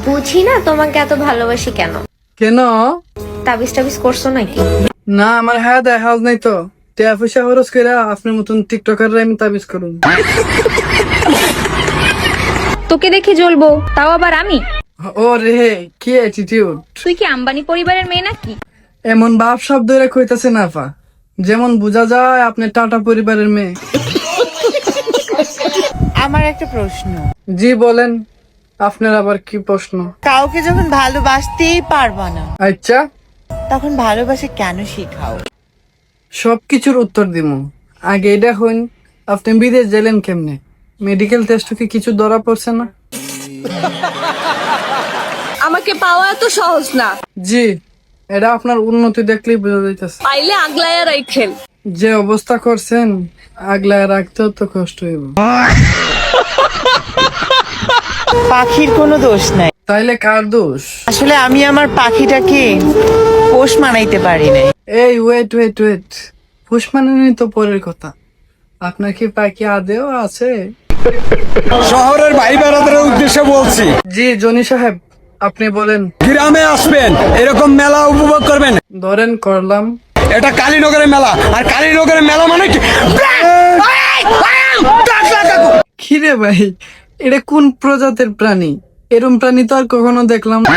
বুঝি না তোমাকে এত ভালোবাসি কেন। কেন? তাবিজ টাবিজ করছো নাকি? না, আমার হাত হাজ নাই তো। টিয়া পয়সা খরচ করে আপনার মতন টিকটকার আমি তাবিজ করুন। তোকে দেখে জ্বলবো, তাও আবার আমি? ও রে, কি অ্যাটিটিউড! তুই কি আম্বানি পরিবারের মেয়ে নাকি? এমন ভাব শব্দ এরা কইতাছে না পা, যেমন বোঝা যায় আপনি টাটা পরিবারের মেয়ে। আমার একটা প্রশ্ন, জি বলেন, আপনার আবার কি প্রশ্ন? কাউকে যখন ভালোবাসতেই পারবা না, আচ্ছা, তখন ভালোবাসা কেন শিখাও? সবকিছুর উত্তর দিমু। আগে এটা হইন, আপনি বিদেশ গেলেন কেমনে? মেডিকেল টেস্ট কি কিছু ধরা পড়ছে না? আমাকে পাওয়া এত সহজ না, জি, এটা আপনার উন্নতি দেখলেই বোঝা যাইতেছে। পাইলে আগলাইয়া রাইখেন। যে অবস্থা করছেন, আগলায় রাখতেও তো কষ্ট হইব। পাখির কোনো দোষ নাই, তাইলে কার দোষ? আসলে আমি আমার পাখিটাকে পোষ মানাইতে পারি নাই। এই ওয়েট ওয়েট ওয়েট, পুষ মানানি তো পরের কথা। আপনার কি পাখি আদেও আছে? শহরের ভাই বেড়াদের উদ্দেশ্যে বলছি, জি জনি সাহেব, আপনি বলেন। গ্রামে আসবেন, এরকম মেলা উপভোগ করবেন। ধরেন করলাম। এটা কালীনগরের মেলা, আর কালীনগরের মেলা মানে কি? খিরে ভাই, এটা কোন প্রজাতির প্রাণী? এরম প্রাণী তো আর কখনো দেখলাম না।